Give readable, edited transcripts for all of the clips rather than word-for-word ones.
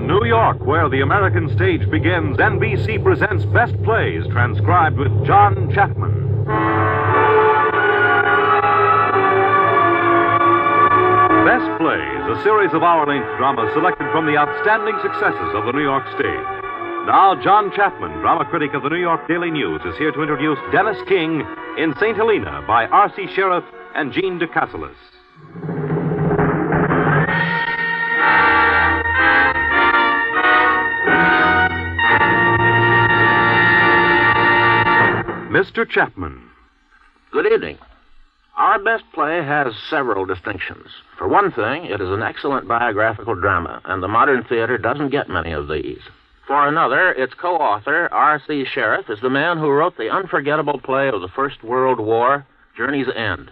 New York, where the American stage begins, NBC presents Best Plays, transcribed with John Chapman. Best Plays, a series of hour-length dramas selected from the outstanding successes of the New York stage. Now, John Chapman, drama critic of the New York Daily News, is here to introduce Dennis King in St. Helena by R.C. Sheriff and Jean DeCasselis. Mr. Chapman. Good evening. Our best play has several distinctions. For one thing, it is an excellent biographical drama, and the modern theater doesn't get many of these. For another, its co-author, R.C. Sheriff, is the man who wrote the unforgettable play of the First World War, Journey's End.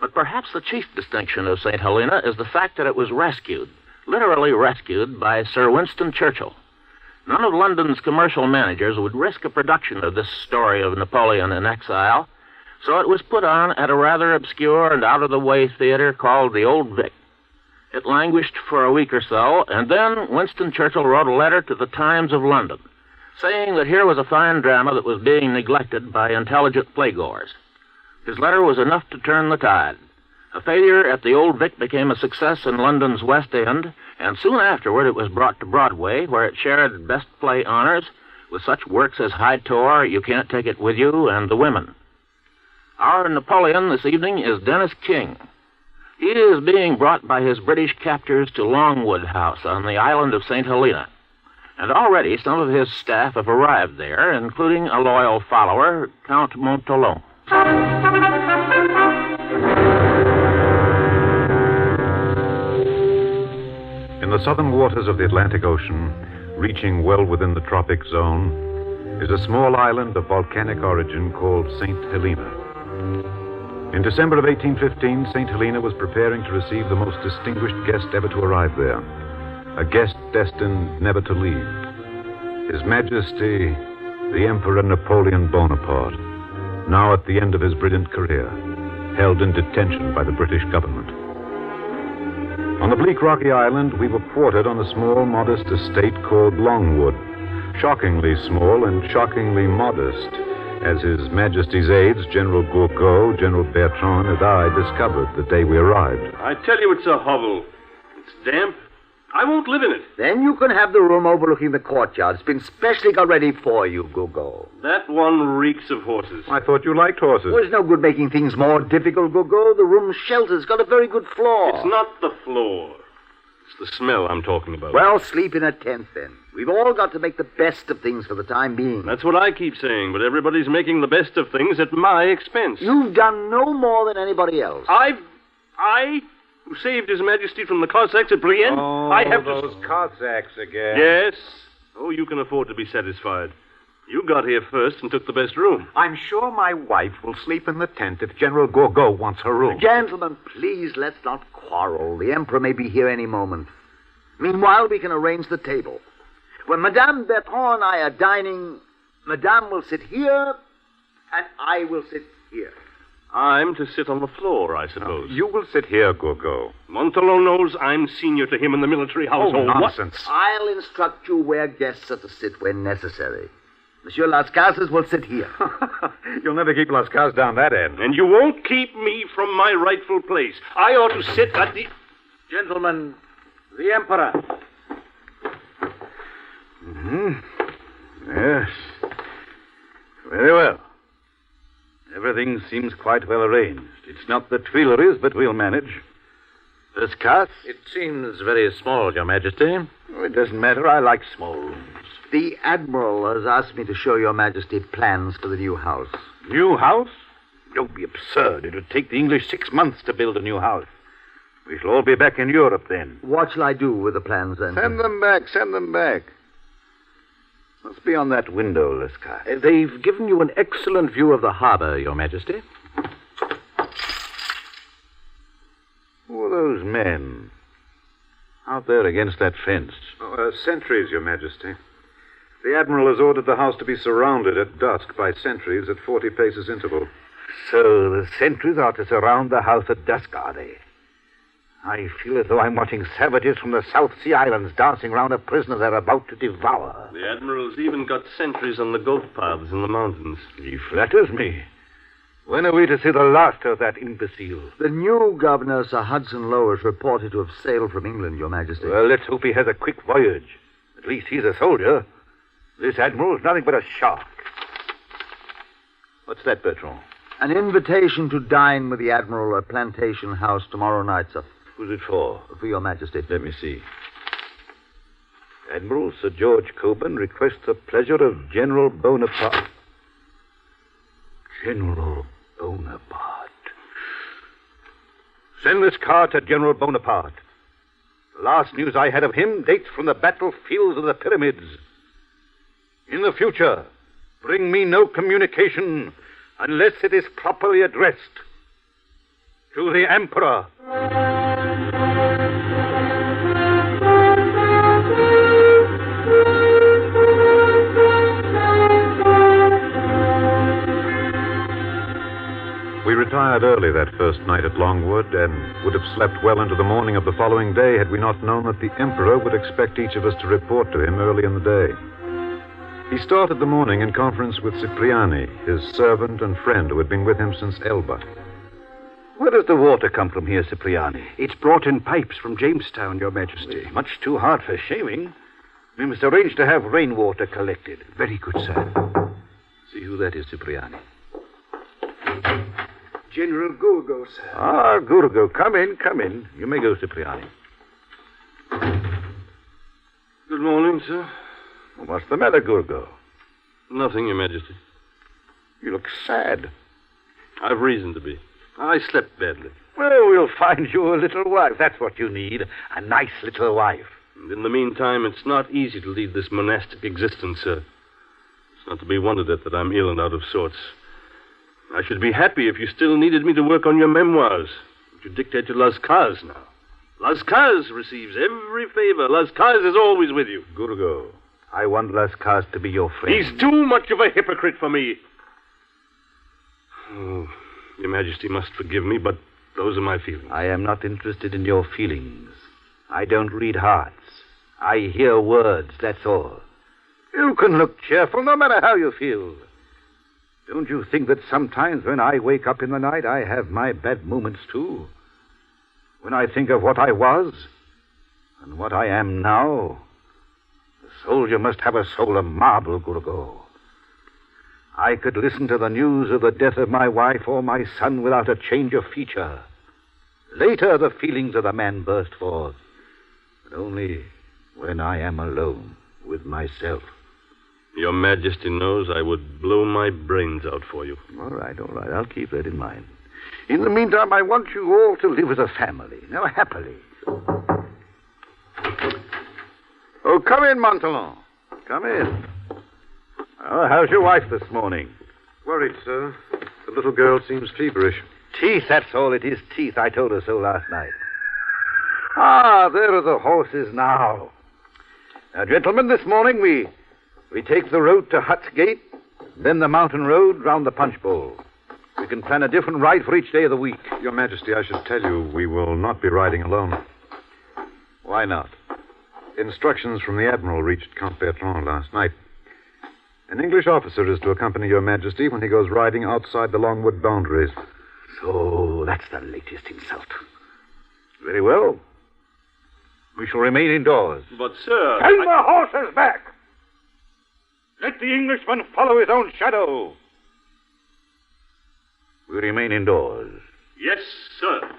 But perhaps the chief distinction of St. Helena is the fact that it was rescued, literally rescued, by Sir Winston Churchill. None of London's commercial managers would risk a production of this story of Napoleon in exile, so it was put on at a rather obscure and out-of-the-way theater called the Old Vic. It languished for a week or so, and then Winston Churchill wrote a letter to the Times of London, saying that here was a fine drama that was being neglected by intelligent playgoers. His letter was enough to turn the tide. A failure at the Old Vic became a success in London's West End, and soon afterward it was brought to Broadway, where it shared Best Play honors with such works as High Tor, You Can't Take It With You, and The Women. Our Napoleon this evening is Dennis King. He is being brought by his British captors to Longwood House on the island of St. Helena. And already some of his staff have arrived there, including a loyal follower, Count Montolon. In the southern waters of the Atlantic Ocean, reaching well within the tropic zone, is a small island of volcanic origin called St. Helena. In December of 1815, St. Helena was preparing to receive the most distinguished guest ever to arrive there, a guest destined never to leave. His Majesty, the Emperor Napoleon Bonaparte, now at the end of his brilliant career, held in detention by the British government. On the bleak rocky island, we were quartered on a small, modest estate called Longwood. Shockingly small and shockingly modest, as His Majesty's aides, General Gourgaud, General Bertrand, and I discovered the day we arrived. I tell you, it's a hovel. It's damp. I won't live in it. Then you can have the room overlooking the courtyard. It's been specially got ready for you, Gourgaud. That one reeks of horses. I thought you liked horses. Well, it's no good making things more difficult, Gourgaud. The room's shelter's got a very good floor. It's not the floor. It's the smell I'm talking about. Well, sleep in a tent, then. We've all got to make the best of things for the time being. That's what I keep saying, but everybody's making the best of things at my expense. You've done no more than anybody else. I, who saved His Majesty from the Cossacks at Brienne, I have those Cossacks again. Yes. Oh, you can afford to be satisfied. You got here first and took the best room. I'm sure my wife will sleep in the tent if General Gourgaud wants her room. Gentlemen, please, let's not quarrel. The Emperor may be here any moment. Meanwhile, we can arrange the table. When Madame Bertrand and I are dining, Madame will sit here, and I will sit here. I'm to sit on the floor, I suppose. No, you will sit here, Gourgaud. Montolon knows I'm senior to him in the military household. Nonsense. I'll instruct you where guests are to sit when necessary. Monsieur Las Casas will sit here. You'll never keep Las Casas down that end. And you won't keep me from my rightful place. I ought to sit at the... Gentlemen, the Emperor. Yes. Very well. Everything seems quite well arranged. It's not the Tuileries, but we'll manage. This cast? It seems very small, Your Majesty. Oh, it doesn't matter. I like small rooms. The Admiral has asked me to show Your Majesty plans for the new house. New house? Don't be absurd. It would take the English 6 months to build a new house. We shall all be back in Europe then. What shall I do with the plans then? Send them back. Must be on that window, Lescaut. They've given you an excellent view of the harbor, Your Majesty. Who are those men? Out there against that fence. Sentries, Your Majesty. The Admiral has ordered the house to be surrounded at dusk by sentries at 40 paces interval. So the sentries are to surround the house at dusk, are they? I feel as though I'm watching savages from the South Sea Islands dancing round a prisoner they're about to devour. The Admiral's even got sentries on the goat paths in the mountains. He flatters me. When are we to see the last of that imbecile? The new governor, Sir Hudson Lowe, is reported to have sailed from England, Your Majesty. Well, let's hope he has a quick voyage. At least he's a soldier. This Admiral's nothing but a shark. What's that, Bertrand? An invitation to dine with the Admiral at Plantation House tomorrow night, sir. Who's it for? For Your Majesty. Let me see. Admiral Sir George Cockburn requests the pleasure of General Bonaparte. General Bonaparte. Send this card to General Bonaparte. The last news I had of him dates from the battlefields of the pyramids. In the future, bring me no communication unless it is properly addressed to the Emperor. We retired early that first night at Longwood and would have slept well into the morning of the following day had we not known that the Emperor would expect each of us to report to him early in the day. He started the morning in conference with Cipriani, his servant and friend who had been with him since Elba. Where does the water come from here, Cipriani? It's brought in pipes from Jamestown, Your Majesty. Much too hard for shaving. We must arrange to have rainwater collected. Very good, sir. See who that is, Cipriani. General Gurgo, sir. Ah, Gurgo. Come in, come in. You may go, Cipriani. Good morning, sir. What's the matter, Gurgo? Nothing, Your Majesty. You look sad. I've reason to be. I slept badly. Well, we'll find you a little wife. That's what you need. A nice little wife. And in the meantime, it's not easy to lead this monastic existence, sir. It's not to be wondered at that I'm ill and out of sorts. I should be happy if you still needed me to work on your memoirs. But you dictate to Lascaz now. Lascaz receives every favor. Lascaz is always with you. Gurgo, I want Lascaz to be your friend. He's too much of a hypocrite for me. Oh, Your Majesty must forgive me, but those are my feelings. I am not interested in your feelings. I don't read hearts. I hear words, that's all. You can look cheerful no matter how you feel. Don't you think that sometimes when I wake up in the night, I have my bad moments, too? When I think of what I was and what I am now, the soldier must have a soul of marble, Gurgo. I could listen to the news of the death of my wife or my son without a change of feature. Later, the feelings of the man burst forth, but only when I am alone with myself. Your Majesty knows I would blow my brains out for you. All right. I'll keep that in mind. In the meantime, I want you all to live as a family. Now, happily. Oh, come in, Montalon. Come in. Oh, how's your wife this morning? Worried, sir. The little girl seems feverish. Teeth, that's all it is. Teeth. I told her so last night. Ah, there are the horses now. Now, gentlemen, this morning we take the road to Hut's Gate, then the mountain road round the Punch Bowl. We can plan a different ride for each day of the week. Your Majesty, I should tell you we will not be riding alone. Why not? Instructions from the Admiral reached Count Bertrand last night. An English officer is to accompany Your Majesty when he goes riding outside the Longwood boundaries. So that's the latest insult. Very well. We shall remain indoors. But, sir... Tell the horses back! Let the Englishman follow his own shadow. We remain indoors. Yes, sir.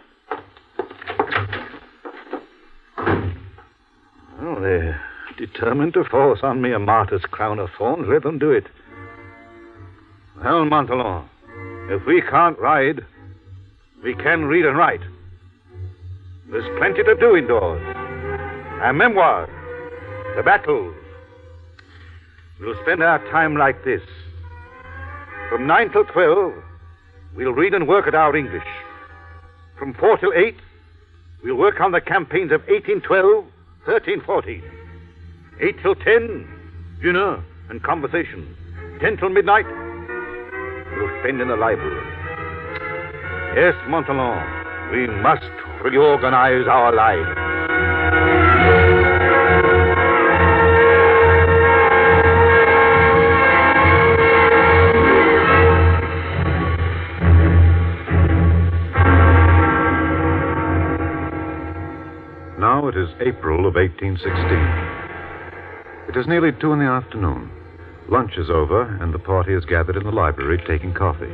Oh, they're determined to force on me a martyr's crown of thorns. Let them do it. Well, Montalon, if we can't ride, we can read and write. There's plenty to do indoors. Our memoirs, the battles. We'll spend our time like this. From 9 till 12, we'll read and work at our English. From 4 till 8, we'll work on the campaigns of 1812, 1340. 8 till 10, dinner and conversation. 10 till midnight, we'll spend in the library. Yes, Montalon, we must reorganize our lives. Now it is April of 1816. It is nearly 2 in the afternoon. Lunch is over, and the party is gathered in the library taking coffee.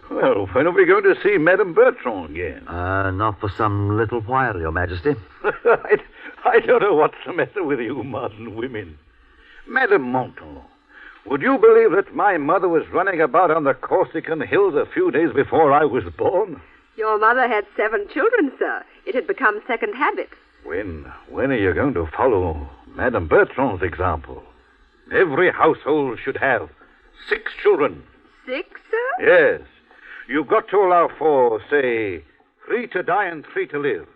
Well, when are we going to see Madame Bertrand again? Not for some little while, Your Majesty. I don't know what's the matter with you modern women. Madame Monton, would you believe that my mother was running about on the Corsican hills a few days before I was born? Your mother had 7 children, sir. It had become second habit. When are you going to follow Madame Bertrand's example? Every household should have 6 children. 6, sir? Yes. You've got to allow for, say, 3 to die and 3 to live.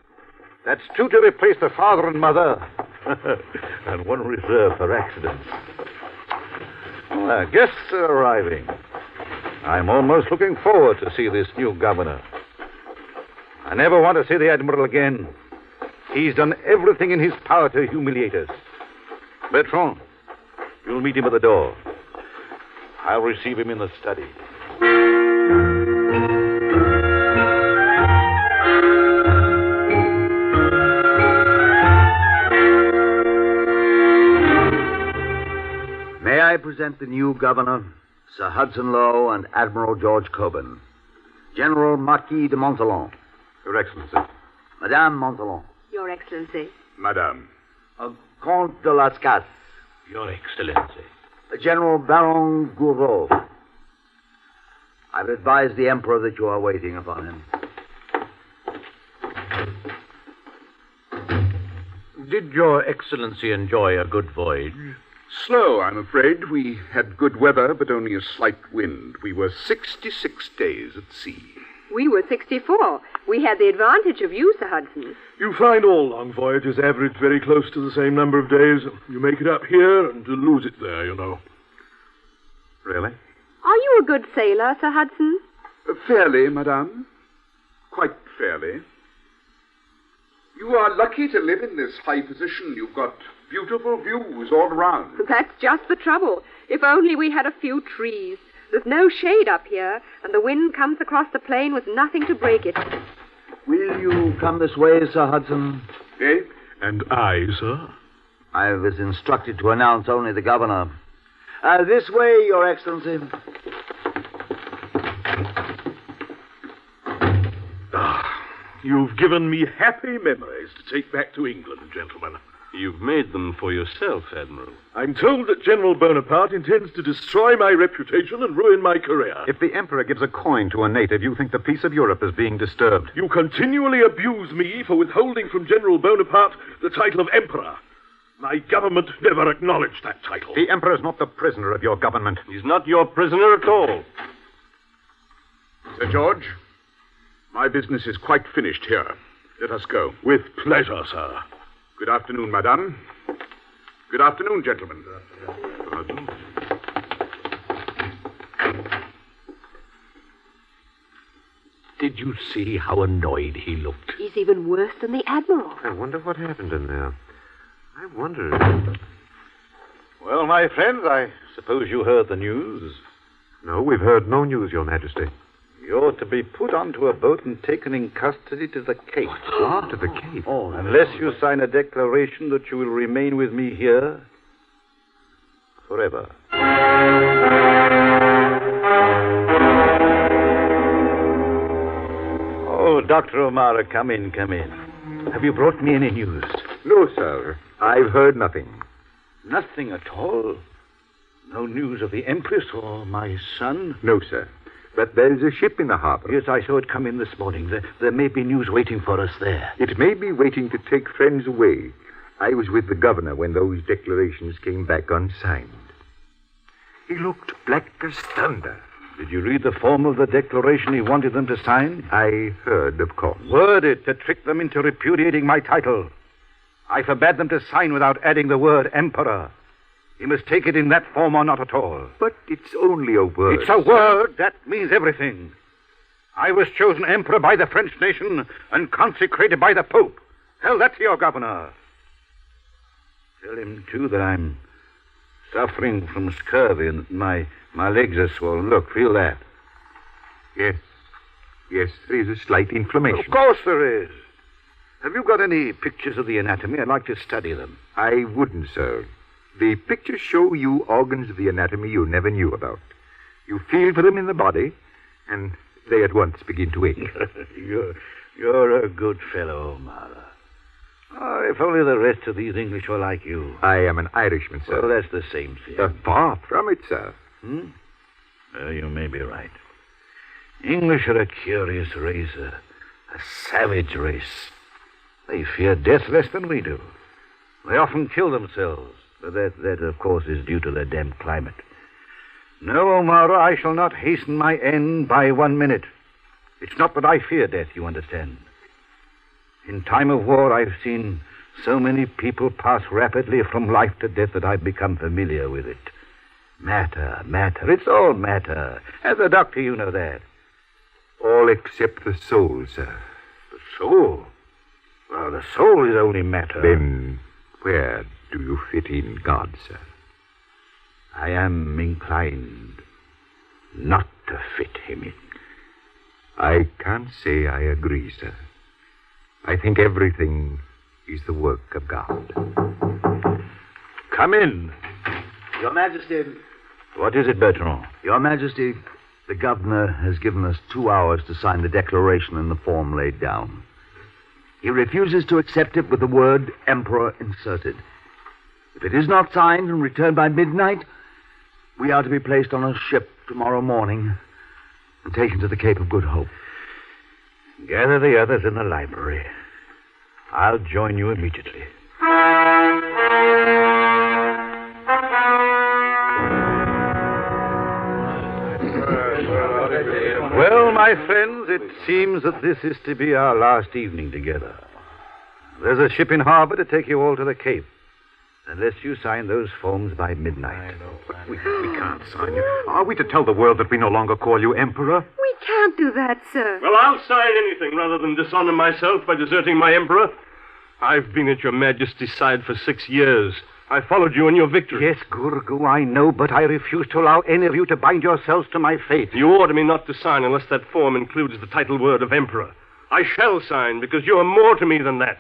That's 2 to replace the father and mother. And 1 reserved for accidents. Well, guests are arriving. I'm almost looking forward to see this new governor. I never want to see the Admiral again. He's done everything in his power to humiliate us. Bertrand, you'll meet him at the door. I'll receive him in the study. May I present the new governor, Sir Hudson Lowe and Admiral George Cockburn. General Marquis de Montalon. Your Excellency. Madame Montalon. Your Excellency. Madame. Comte de Lascasse. Your Excellency. General Baron Gouraud. I've advised the Emperor that you are waiting upon him. Did Your Excellency enjoy a good voyage? Slow, I'm afraid. We had good weather, but only a slight wind. We were 66 days at sea. We were 64. We had the advantage of you, Sir Hudson. You find all long voyages average very close to the same number of days. You make it up here and lose it there, you know. Really? Are you a good sailor, Sir Hudson? Fairly, madame. Quite fairly. You are lucky to live in this high position. You've got beautiful views all around. That's just the trouble. If only we had a few trees. There's no shade up here, and the wind comes across the plain with nothing to break it. Will you come this way, Sir Hudson? Eh? And I, sir? I was instructed to announce only the governor. This way, Your Excellency. You've given me happy memories to take back to England, gentlemen. You've made them for yourself, Admiral. I'm told that General Bonaparte intends to destroy my reputation and ruin my career. If the Emperor gives a coin to a native, you think the peace of Europe is being disturbed. You continually abuse me for withholding from General Bonaparte the title of Emperor. My government never acknowledged that title. The Emperor is not the prisoner of your government. He's not your prisoner at all. Sir George, my business is quite finished here. Let us go. With pleasure, sir. Good afternoon, madame. Good afternoon, gentlemen. Did you see how annoyed he looked? He's even worse than the Admiral. I wonder what happened in there. I wonder. Well, my friends, I suppose you heard the news. No, we've heard no news, Your Majesty. You're to be put onto a boat and taken in custody to the Cape. What? To the Cape? Oh, unless you sign a declaration that you will remain with me here forever. Oh, Dr. O'Mara, come in. Have you brought me any news? No, sir. I've heard nothing. Nothing at all? No news of the Empress or my son? No, sir. But there's a ship in the harbor. Yes, I saw it come in this morning. There may be news waiting for us there. It may be waiting to take friends away. I was with the governor when those declarations came back unsigned. He looked black as thunder. Did you read the form of the declaration he wanted them to sign? I heard, of course. Worded to trick them into repudiating my title. I forbade them to sign without adding the word Emperor. You must take it in that form or not at all. But it's only a word. It's a word. That means everything. I was chosen emperor by the French nation and consecrated by the Pope. Tell that to your governor. Tell him, too, that I'm suffering from scurvy and that my legs are swollen. Look, feel that. Yes. Yes, there is a slight inflammation. Of course there is. Have you got any pictures of the anatomy? I'd like to study them. I wouldn't, sir. The pictures show you organs of the anatomy you never knew about. You feel for them in the body, and they at once begin to ache. You're a good fellow, O'Mara. Oh, if only the rest of these English were like you. I am an Irishman, sir. Well, that's the same thing. Far from it, sir. You may be right. English are a curious race, a savage race. They fear death less than we do. They often kill themselves. But that, of course, is due to their damp climate. No, O'Mara, I shall not hasten my end by 1 minute. It's not that I fear death, you understand. In time of war, I've seen so many people pass rapidly from life to death that I've become familiar with it. Matter. It's all matter. As a doctor, you know that. All except the soul, sir. The soul? Well, the soul is only matter. Then where do you fit in, God, sir? I am inclined not to fit him in. I can't say I agree, sir. I think everything is the work of God. Come in. Your Majesty. What is it, Bertrand? Your Majesty, the governor has given us 2 hours to sign the declaration in the form laid down. He refuses to accept it with the word Emperor inserted. If it is not signed and returned by midnight, we are to be placed on a ship tomorrow morning and taken to the Cape of Good Hope. Gather the others in the library. I'll join you immediately. Well, my friends, it seems that this is to be our last evening together. There's a ship in harbor to take you all to the Cape. Unless you sign those forms by midnight. We can't sign you. Are we to tell the world that we no longer call you Emperor? We can't do that, sir. Well, I'll sign anything rather than dishonor myself by deserting my emperor. I've been at your Majesty's side for 6 years. I followed you in your victory. Yes, Gurgu, I know, but I refuse to allow any of you to bind yourselves to my fate. You order me not to sign unless that form includes the title word of emperor. I shall sign because you are more to me than that.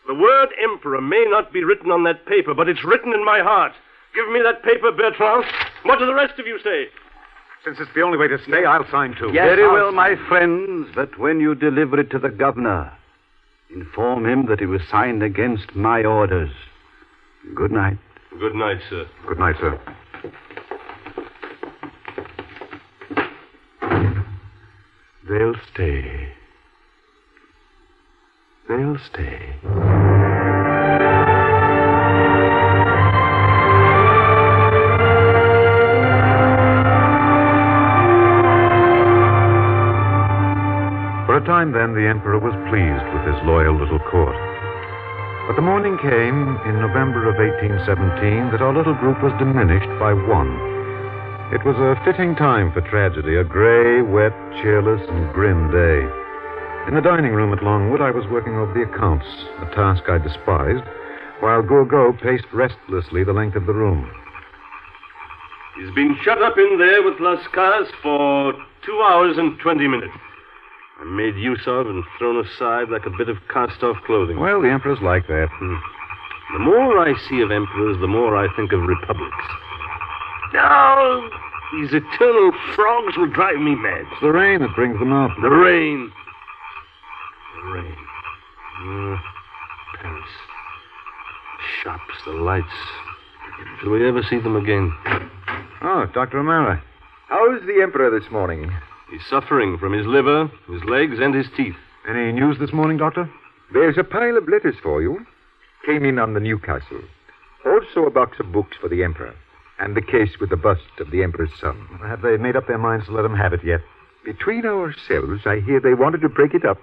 The word emperor may not be written on that paper, but it's written in my heart. Give me that paper, Bertrand. What do the rest of you say? Since it's the only way to stay, I'll sign too. Yes, very well, my friends, but when you deliver it to the governor, inform him that it was signed against my orders. Good night. Good night, sir. Good night, sir. They'll stay. They'll stay. For a time then, the Emperor was pleased with his loyal little court. But the morning came in November of 1817 that our little group was diminished by one. It was a fitting time for tragedy, a gray, wet, cheerless, and grim day. In the dining room at Longwood, I was working over the accounts, a task I despised, while Gourgaud paced restlessly the length of the room. He's been shut up in there with Lascars for 2 hours and 20 minutes. I'm made use of and thrown aside like a bit of cast-off clothing. Well, the Emperor's like that. The more I see of emperors, the more I think of republics. No, these eternal frogs will drive me mad. It's the rain that brings them up. The rain. The rain. Paris. Shops, the lights. Shall we ever see them again? Oh, Dr. O'Mara. How's the Emperor this morning? He's suffering from his liver, his legs, and his teeth. Any news this morning, Doctor? There's a pile of letters for you. Came in on the Newcastle. Also a box of books for the Emperor. And the case with the bust of the Emperor's son. Have they made up their minds to let him have it yet? Between ourselves, I hear they wanted to break it up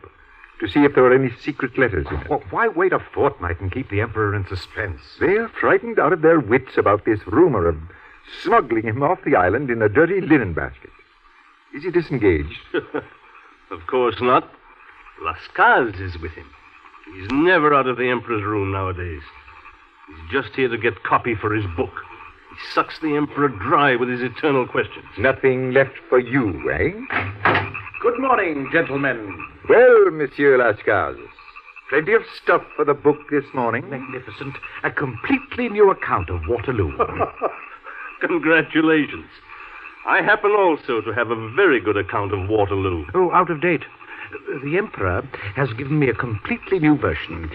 to see if there were any secret letters in it. Well, why wait a fortnight and keep the Emperor in suspense? They're frightened out of their wits about this rumor of smuggling him off the island in a dirty linen basket. Is he disengaged? Of course not. Lascars is with him. He's never out of the Emperor's room nowadays. He's just here to get copy for his book. He sucks the Emperor dry with his eternal questions. Nothing left for you, eh? Good morning, gentlemen. Well, Monsieur Lascars, plenty of stuff for the book this morning. Magnificent. A completely new account of Waterloo. Congratulations. I happen also to have a very good account of Waterloo. Oh, out of date. The Emperor has given me a completely new version.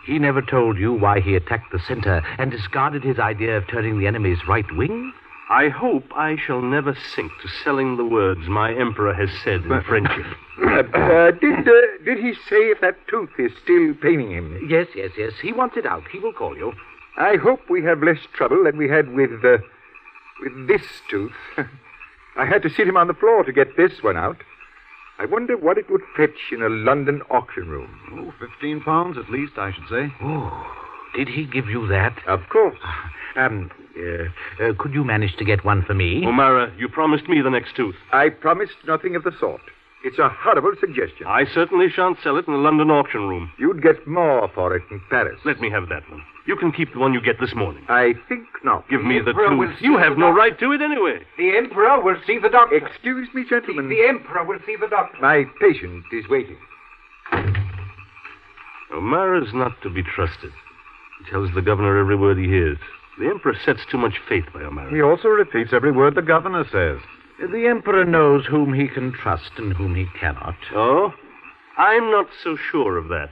He never told you why he attacked the center and discarded his idea of turning the enemy's right wing? I hope I shall never sink to selling the words my Emperor has said in friendship. Did he say if that tooth is still paining him? Yes. He wants it out. He will call you. I hope we have less trouble than we had with this tooth. I had to sit him on the floor to get this one out. I wonder what it would fetch in a London auction room. Oh, £15 at least, I should say. Oh, did he give you that? Of course. Could you manage to get one for me? O'Mara, you promised me the next tooth. I promised nothing of the sort. It's a horrible suggestion. I certainly shan't sell it in the London auction room. You'd get more for it in Paris. Let me have that one. You can keep the one you get this morning. I think not. Give me the tooth. You have no right to it anyway. The Emperor will see the doctor. Excuse me, gentlemen. The Emperor will see the doctor. My patient is waiting. O'Mara's not to be trusted. He tells the governor every word he hears. The Emperor sets too much faith by O'Mara. He also repeats every word the governor says. The Emperor knows whom he can trust and whom he cannot. Oh? I'm not so sure of that.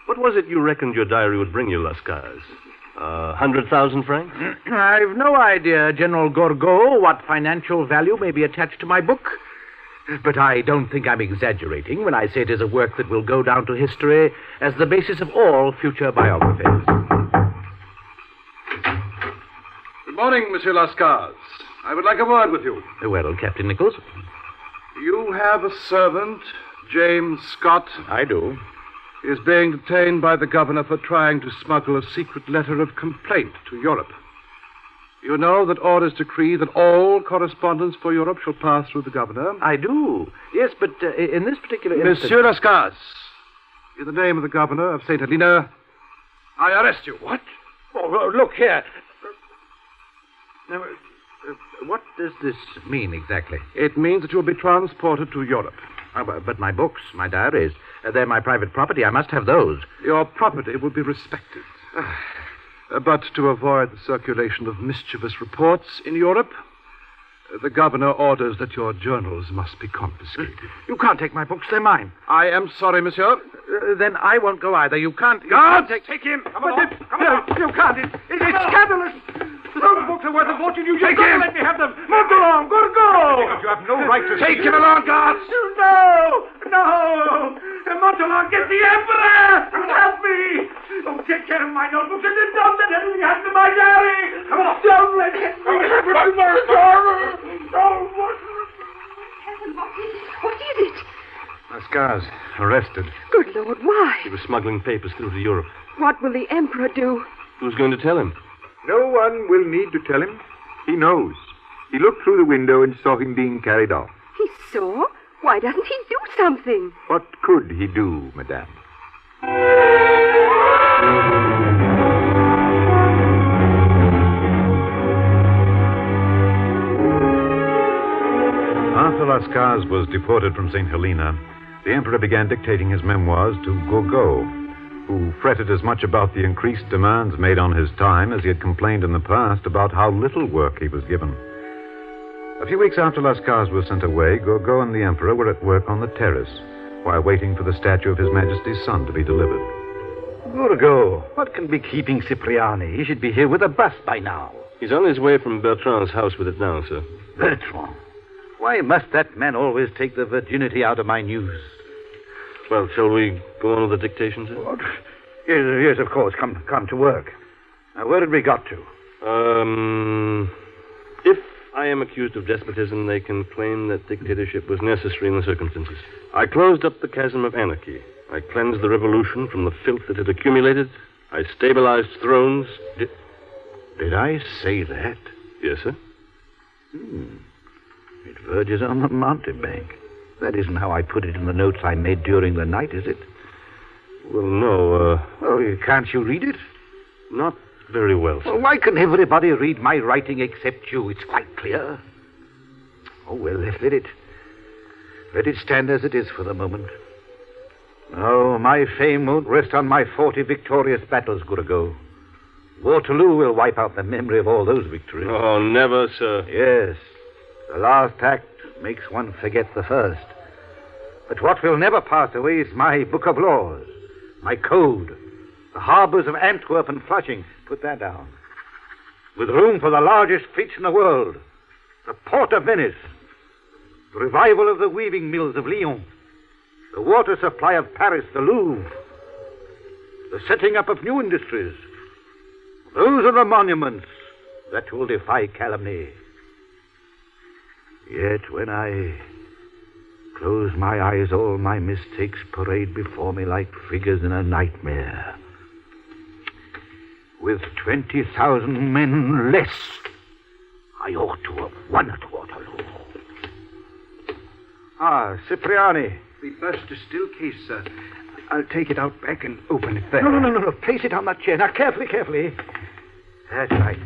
What was it you reckoned your diary would bring you, Lascars? 100,000 francs? I've no idea, General Gorgo, what financial value may be attached to my book. But I don't think I'm exaggerating when I say it is a work that will go down to history as the basis of all future biographies. Good morning, Monsieur Lascars. I would like a word with you. Well, Captain Nichols? You have a servant, James Scott. I do. He is being detained by the governor for trying to smuggle a secret letter of complaint to Europe. You know that orders decree that all correspondence for Europe shall pass through the governor. I do. Yes, but in this particular instance... Monsieur Lascars, in the name of the governor of St. Helena, I arrest you. What? Oh, look here. Now, what does this mean exactly? It means that you will be transported to Europe. But my books, my diaries, they're my private property. I must have those. Your property will be respected. But to avoid the circulation of mischievous reports in Europe, the governor orders that your journals must be confiscated. You can't take my books. They're mine. I am sorry, monsieur. Then I won't go either. You can't... Guards! Take him! Come on! You can't. It's scandalous. Those books are worth a fortune. You just don't let me have them. Move along. Go. You have no right to... Take him along, guards. No. Montalon, get the Emperor. Help me. Oh, take care of my notebooks and then don't let anything happen to my diary. Come on. Don't let anything happen to my diary. What is it? Lascars, arrested. Good Lord, why? He was smuggling papers through to Europe. What will the Emperor do? Who's going to tell him? No one will need to tell him. He knows. He looked through the window and saw him being carried off. He saw? Why doesn't he do something? What could he do, madame? After Lascars was deported from St. Helena, the Emperor began dictating his memoirs to Gorgo, who fretted as much about the increased demands made on his time as he had complained in the past about how little work he was given. A few weeks after Lascars was sent away, Gorgo and the Emperor were at work on the terrace while waiting for the statue of His Majesty's son to be delivered. Gorgo, what can be keeping Cipriani? He should be here with a bus by now. He's on his way from Bertrand's house with it now, sir. Bertrand? Why must that man always take the virginity out of my news? Well, shall we go on with the dictation, sir? What? Yes, of course. Come to work. Now, where did we got to? If I am accused of despotism, they can claim that dictatorship was necessary in the circumstances. I closed up the chasm of anarchy. I cleansed the revolution from the filth that had accumulated. I stabilized thrones. Did I say that? Yes, sir. It verges on the mountebank. That isn't how I put it in the notes I made during the night, is it? Well, no, Oh, can't you read it? not very well, sir. Well, why can everybody read my writing except you? It's quite clear. Oh, well, let it stand as it is for the moment. Oh, my fame won't rest on my 40 victorious battles, good ago. Waterloo will wipe out the memory of all those victories. Oh, never, sir. Yes, the last act makes one forget the first. But what will never pass away is my book of laws, my code, the harbors of Antwerp and Flushing. Put that down. With room for the largest fleets in the world, the port of Venice, the revival of the weaving mills of Lyon, the water supply of Paris, the Louvre, the setting up of new industries. Those are the monuments that will defy calumny. Yet when I close my eyes, all my mistakes parade before me like figures in a nightmare. With 20,000 men less, I ought to have won at Waterloo. Ah, Cipriani. The bust is still case, sir. I'll take it out back and open it there. No. Place it on that chair. Now, carefully. That's right.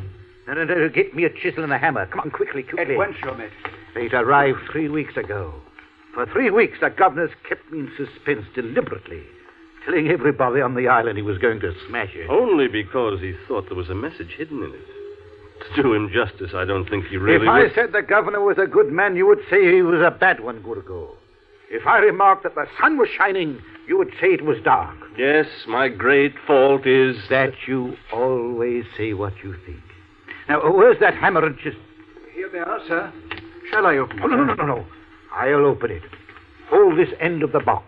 No. Get me a chisel and a hammer. Come on, quickly. At once, Your Majesty. It arrived 3 weeks ago. For 3 weeks, the governor's kept me in suspense deliberately, telling everybody on the island he was going to smash it. Only because he thought there was a message hidden in it. To do him justice, I don't think he really If I would. said the governor was a good man, you would say he was a bad one, Gurgo. If I remarked that the sun was shining, you would say it was dark. Yes, my great fault is That you always say what you think. Now, where's that hammer and chisel? Here they are, sir. Shall I open it? Oh, no. I'll open it. Hold this end of the box.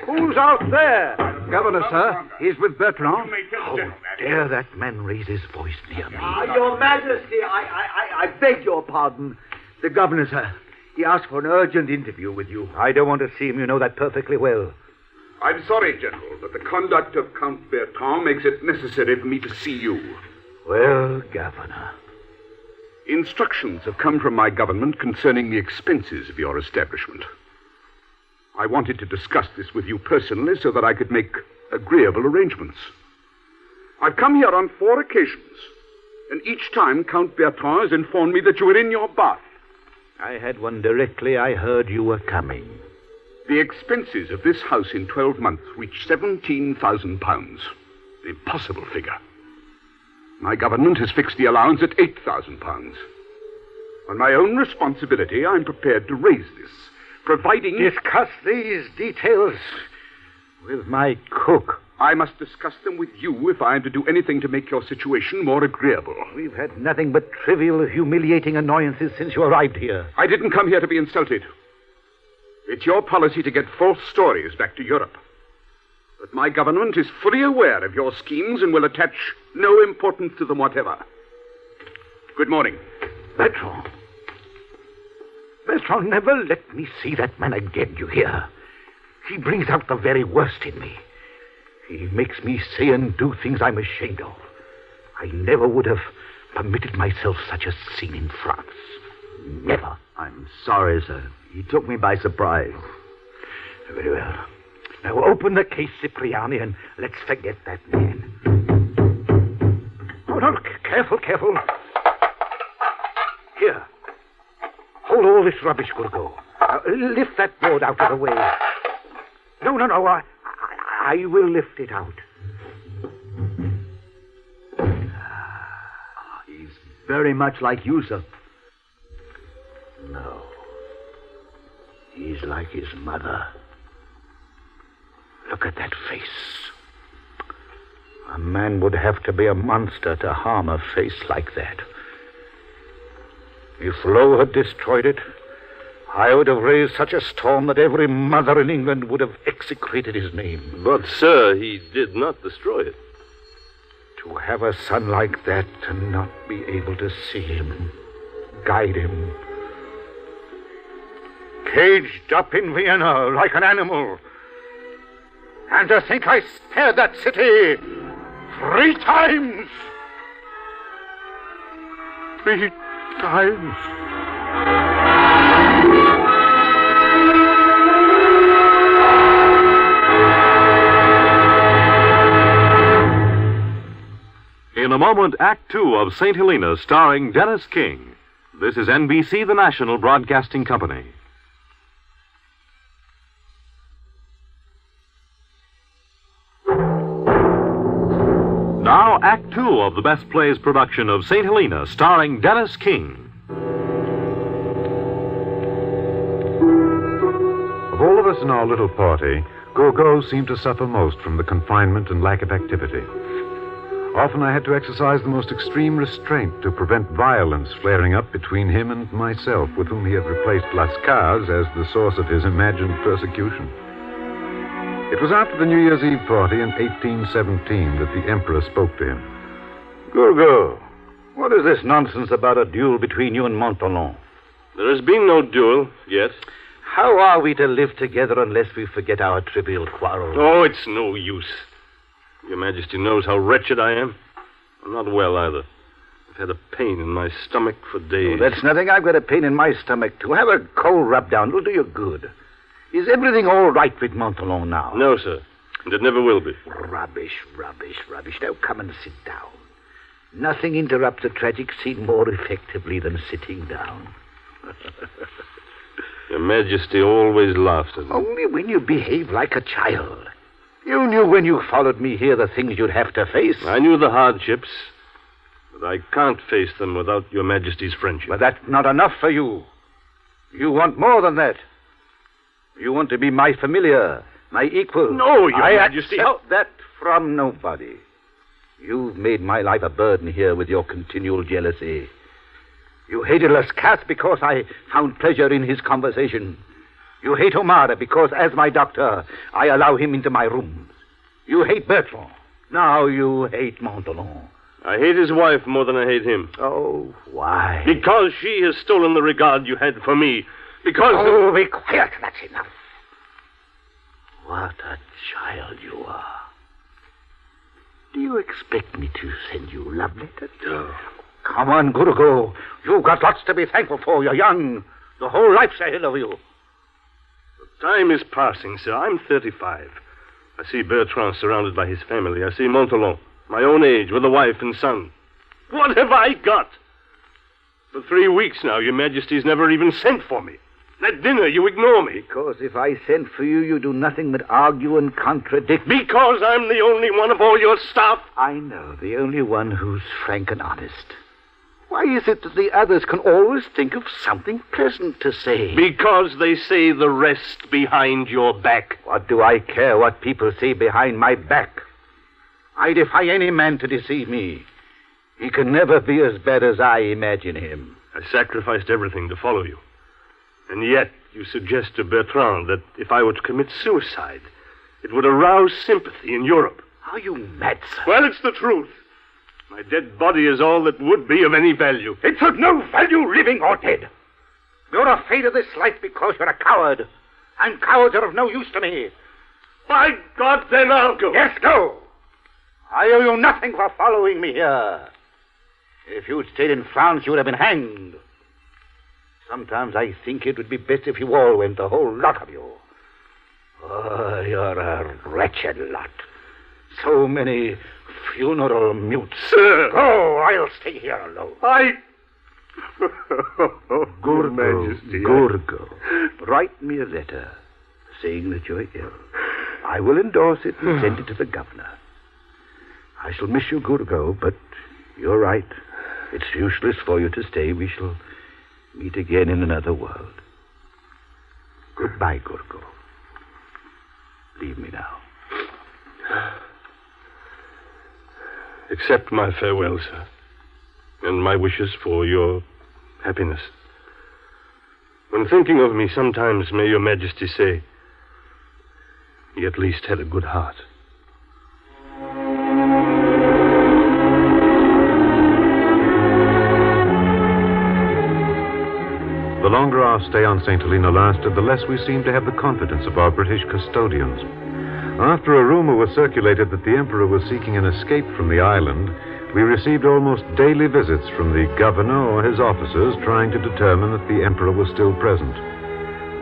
Who's out there? Governor, sir. He's with Bertrand. How dare that man raise his voice near me? Your Majesty, I beg your pardon. The governor, sir. He asked for an urgent interview with you. I don't want to see him. You know that perfectly well. I'm sorry, General, but the conduct of Count Bertrand makes it necessary for me to see you. Well, Governor. Instructions have come from my government concerning the expenses of your establishment. I wanted to discuss this with you personally so that I could make agreeable arrangements. I've come here on 4 occasions, and each time Count Bertrand has informed me that you were in your bath. I had one directly I heard you were coming. The expenses of this house in 12 months reach £17,000. The impossible figure. My government has fixed the allowance at £8,000. On my own responsibility, I'm prepared to raise this, providing... Discuss these details with my cook. I must discuss them with you if I am to do anything to make your situation more agreeable. We've had nothing but trivial, humiliating annoyances since you arrived here. I didn't come here to be insulted. It's your policy to get false stories back to Europe. But my government is fully aware of your schemes and will attach no importance to them whatever. Good morning. Bertrand, never let me see that man again, you hear? He brings out the very worst in me. He makes me say and do things I'm ashamed of. I never would have permitted myself such a scene in France. Never. I'm sorry, sir. He took me by surprise. Very well. Now open the case, Cipriani, and let's forget that man. Oh, no, careful. Here. Hold all this rubbish, Gurgo. Lift that board out of the way. No. I will lift it out. He's very much like you, sir. No. He's like his mother. Look at that face. A man would have to be a monster to harm a face like that. If Lowe had destroyed it, I would have raised such a storm that every mother in England would have execrated his name. But, sir, he did not destroy it. To have a son like that and not be able to see him, guide him. Caged up in Vienna like an animal. And to think I spared that city 3 times! 3 times. In a moment, Act Two of St. Helena, starring Dennis King. This is NBC, the national broadcasting company. Now, Act Two of the Best Plays production of St. Helena, starring Dennis King. Of all of us in our little party, Gogo seemed to suffer most from the confinement and lack of activity. Often I had to exercise the most extreme restraint to prevent violence flaring up between him and myself, with whom he had replaced Lascars as the source of his imagined persecution. It was after the New Year's Eve party in 1817 that the Emperor spoke to him. Gourgaud, what is this nonsense about a duel between you and Montholon? There has been no duel yet. How are we to live together unless we forget our trivial quarrel? Oh, it's no use. Your Majesty knows how wretched I am. I'm not well either. I've had a pain in my stomach for days. Oh, that's nothing. I've got a pain in my stomach, too. Have a cold rub down. It'll do you good. Is everything all right with Montholon now? No, sir. And it never will be. Rubbish. Now come and sit down. Nothing interrupts a tragic scene more effectively than sitting down. Your Majesty always laughs at me. Only when you behave like a child. You knew when you followed me here the things you'd have to face. I knew the hardships, but I can't face them without Your Majesty's friendship. But that's not enough for you. You want more than that. You want to be my familiar, my equal. No, Your Majesty. I accept that from nobody. You've made my life a burden here with your continual jealousy. You hated Lascasse because I found pleasure in his conversation. You hate Omar because, as my doctor, I allow him into my rooms. You hate Bertrand. Now you hate Montholon. I hate his wife more than I hate him. Oh, why? Because she has stolen the regard you had for me. Because... Oh, be quiet. That's enough. What a child you are. Do you expect me to send you love letters? No. Come on, Gourgaud. You've got lots to be thankful for. You're young. The whole life's ahead of you. Time is passing, sir. I'm 35. I see Bertrand surrounded by his family. I see Montholon, my own age, with a wife and son. What have I got? For 3 weeks now, Your Majesty's never even sent for me. At dinner, you ignore me. Because if I sent for you, you do nothing but argue and contradict. Because I'm the only one of all your staff. I know, the only one who's frank and honest. Why is it that the others can always think of something pleasant to say? Because they say the rest behind your back. What do I care what people say behind my back? I defy any man to deceive me. He can never be as bad as I imagine him. I sacrificed everything to follow you. And yet you suggest to Bertrand that if I were to commit suicide, it would arouse sympathy in Europe. Are you mad, sir? Well, it's the truth. My dead body is all that would be of any value. It's of no value, living or dead. You're afraid of this life because you're a coward. And cowards are of no use to me. By God, then I'll go. Yes, go. I owe you nothing for following me here. If you'd stayed in France, you would have been hanged. Sometimes I think it would be best if you all went, the whole lot of you. Oh, you're a wretched lot. So many funeral mutes. Sir! Go, I'll stay here alone. Gourgaud, write me a letter saying that you're ill. I will endorse it and send it to the governor. I shall miss you, Gourgaud, but you're right. It's useless for you to stay. We shall meet again in another world. Goodbye, Gourgaud. Leave me now. Accept my farewell, sir, and my wishes for your happiness. When thinking of me, sometimes may Your Majesty say, he at least had a good heart. The longer our stay on St. Helena lasted, the less we seemed to have the confidence of our British custodians. After a rumor was circulated that the Emperor was seeking an escape from the island, We received almost daily visits from the governor or his officers trying to determine that the emperor was still present.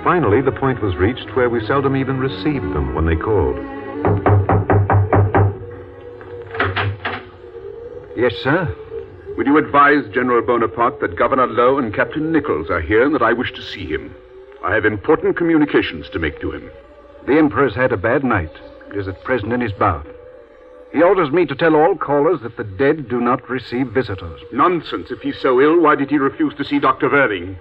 Finally, the point was reached where we seldom even received them when they called. Yes, sir? Would you advise General Bonaparte that Governor Lowe and Captain Nichols are here and that I wish to see him? I have important communications to make to him. The Emperor's had a bad night. He is at present in his bath. He orders me to tell all callers that the dead do not receive visitors. Nonsense. If he's so ill, why did he refuse to see Dr. Verling?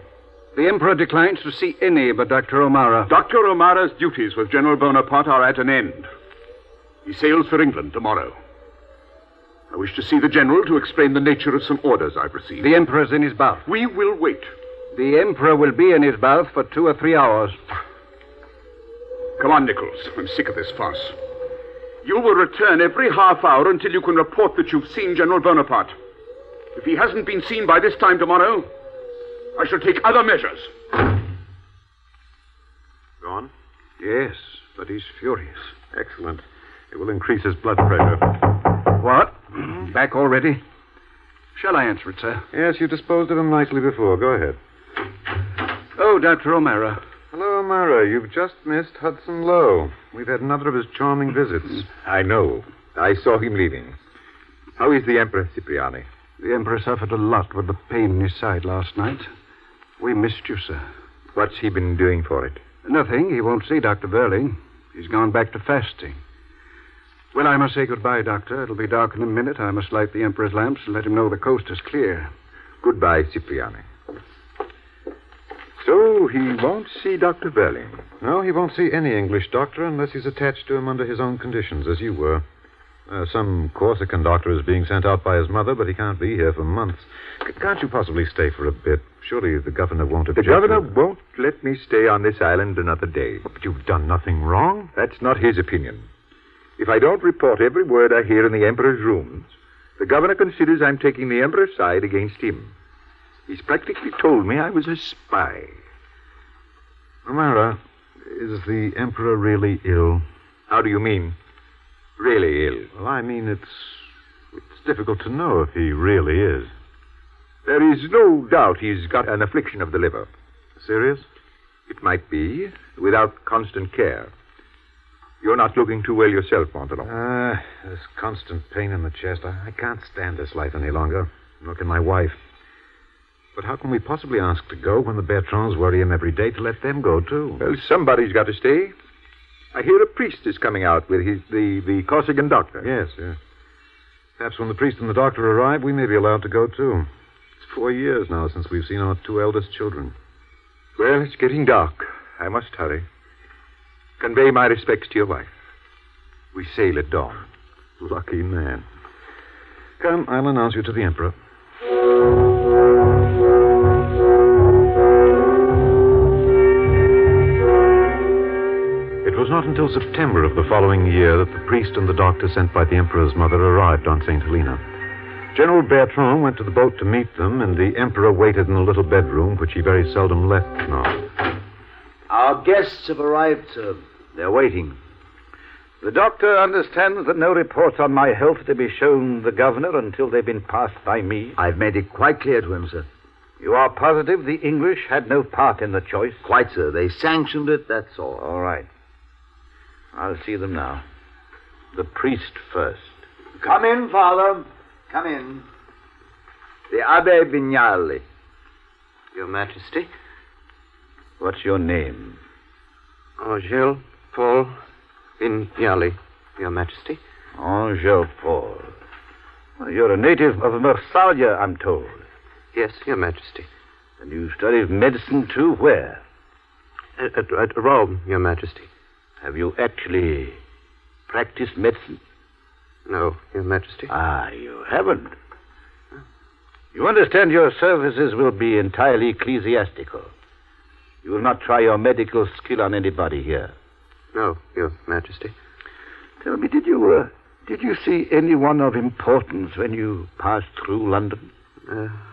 The Emperor declines to see any but Dr. O'Mara. Dr. O'Mara's duties with General Bonaparte are at an end. He sails for England tomorrow. I wish to see the General to explain the nature of some orders I've received. The Emperor's in his bath. We will wait. The Emperor will be in his bath for 2 or 3 hours. Come on, Nichols. I'm sick of this farce. You will return every half hour until you can report that you've seen General Bonaparte. If he hasn't been seen by this time tomorrow, I shall take other measures. Gone? Yes, but he's furious. Excellent. It will increase his blood pressure. What? Back already? Shall I answer it, sir? Yes, you disposed of him nicely before. Go ahead. Oh, Dr. O'Mara. Hello, O'Mara. You've just missed Hudson Lowe. We've had another of his charming visits. I know. I saw him leaving. How is the Emperor, Cipriani? The Emperor suffered a lot with the pain in his side last night. We missed you, sir. What's he been doing for it? Nothing. He won't see Dr. Verling. He's gone back to fasting. Well, I must say goodbye, Doctor. It'll be dark in a minute. I must light the Emperor's lamps and let him know the coast is clear. Goodbye, Cipriani. So he won't see Dr. Verling? No, he won't see any English doctor unless he's attached to him under his own conditions, as you were. Some Corsican doctor is being sent out by his mother, but he can't be here for months. Can't you possibly stay for a bit? Surely the governor won't object. The governor won't let me stay on this island another day. But you've done nothing wrong. That's not his opinion. If I don't report every word I hear in the Emperor's rooms, the governor considers I'm taking the Emperor's side against him. He's practically told me I was a spy. O'Mara, is the Emperor really ill? How do you mean, really ill? Well, I mean, it's difficult to know if he really is. There is no doubt he's got an affliction of the liver. Serious? It might be, without constant care. You're not looking too well yourself, Montalon. This constant pain in the chest. I can't stand this life any longer. Nor can my wife. But how can we possibly ask to go when the Bertrands worry him every day to let them go, too? Well, somebody's got to stay. I hear a priest is coming out with the Corsican doctor. Yes. Perhaps when the priest and the doctor arrive, we may be allowed to go, too. It's 4 years now since we've seen our 2 eldest children. Well, it's getting dark. I must hurry. Convey my respects to your wife. We sail at dawn. Lucky man. Come, I'll announce you to the Emperor. It was not until September of the following year that the priest and the doctor sent by the Emperor's mother arrived on St. Helena. General Bertrand went to the boat to meet them, and the Emperor waited in a little bedroom, which he very seldom left now. Our guests have arrived, sir. They're waiting. The doctor understands that no reports on my health are to be shown the governor until they've been passed by me. I've made it quite clear to him, sir. You are positive the English had no part in the choice? Quite, sir. They sanctioned it, that's all. All right. I'll see them now. The priest first. Come in, Father. Come in. The Abbe Vignali. Your Majesty? What's your name? Angel Paul Vignali, Your Majesty. Angel Paul. Well, you're a native of Versailles, I'm told. Yes, Your Majesty. And you studied medicine, too? Where? At Rome, Your Majesty. Have you actually practiced medicine? No, Your Majesty. Ah, you haven't. You understand your services will be entirely ecclesiastical. You will not try your medical skill on anybody here. No, Your Majesty. Tell me, did you see anyone of importance when you passed through London?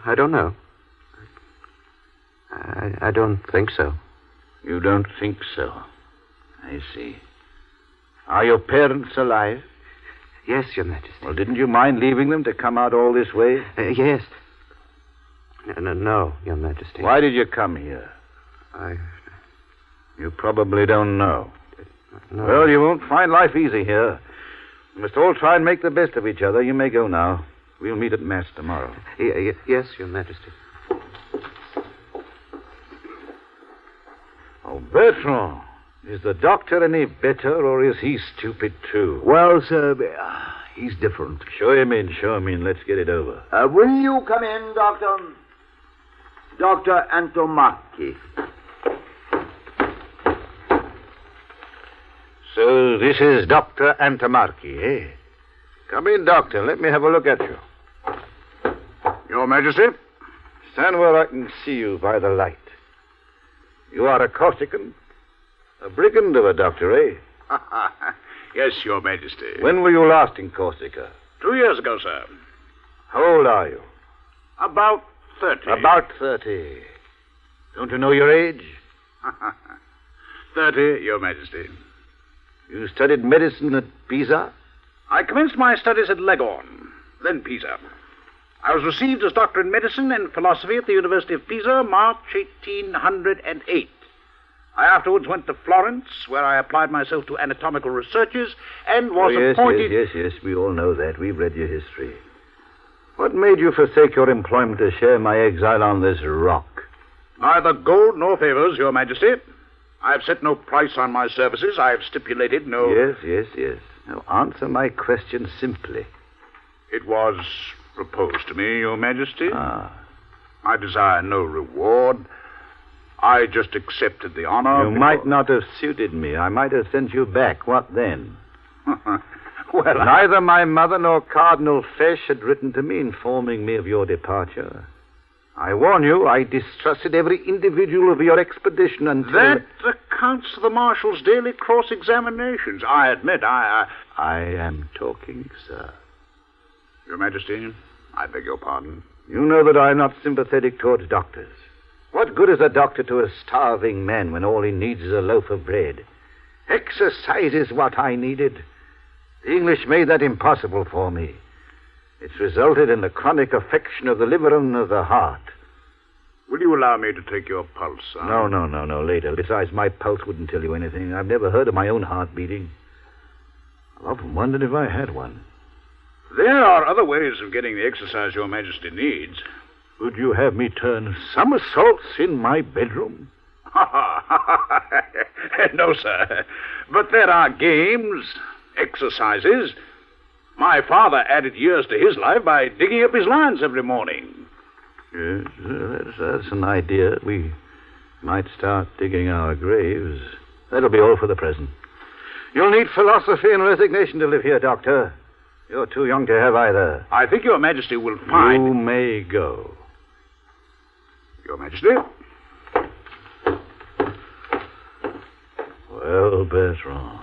I don't know. I don't think so. You don't think so? I see. Are your parents alive? Yes, Your Majesty. Well, didn't you mind leaving them to come out all this way? Yes. No, Your Majesty. Why did you come here? You probably don't know. No. Well, you won't find life easy here. We must all try and make the best of each other. You may go now. We'll meet at Mass tomorrow. Yes, Your Majesty. Oh, Bertrand, is the doctor any better, or is he stupid, too? Well, sir, he's different. Show him in. Let's get it over. Will you come in, Doctor? Dr. Antomacchi. So this is Dr. Antomacchi, eh? Come in, Doctor. Let me have a look at you. Your Majesty? Stand where I can see you by the light. You are a Corsican? A brigand of a doctor, eh? Yes, Your Majesty. When were you last in Corsica? 2 years ago, sir. How old are you? About 30. About 30. Don't you know your age? 30, Your Majesty. You studied medicine at Pisa? I commenced my studies at Leghorn, then Pisa. I was received as doctor in medicine and philosophy at the University of Pisa, March 1808. I afterwards went to Florence, where I applied myself to anatomical researches and was appointed... Yes, we all know that. We've read your history. What made you forsake your employment to share my exile on this rock? Neither gold nor favors, Your Majesty. I have set no price on my services. I have stipulated no... Yes. Now, answer my question simply. It was proposed to me, Your Majesty. Ah. I desire no reward. I just accepted the honor. You might not have suited me. I might have sent you back. What then? Well, neither my mother nor Cardinal Fesch had written to me informing me of your departure. I warn you, I distrusted every individual of your expedition until... That accounts for the Marshal's daily cross-examinations. I admit, I am talking, sir. Your Majesty, I beg your pardon. You know that I am not sympathetic towards doctors. What good is a doctor to a starving man when all he needs is a loaf of bread? Exercise is what I needed. The English made that impossible for me. It's resulted in a chronic affection of the liver and of the heart. Will you allow me to take your pulse, sir? No, later. Besides, my pulse wouldn't tell you anything. I've never heard of my own heart beating. I've often wondered if I had one. There are other ways of getting the exercise Your Majesty needs. Would you have me turn somersaults in my bedroom? No, sir. But there are games, exercises. My father added years to his life by digging up his lines every morning. Yes, that's an idea. We might start digging our graves. That'll be all for the present. You'll need philosophy and resignation to live here, Doctor. You're too young to have either. I think Your Majesty will find... You may go. Your Majesty? Well, Bertrand,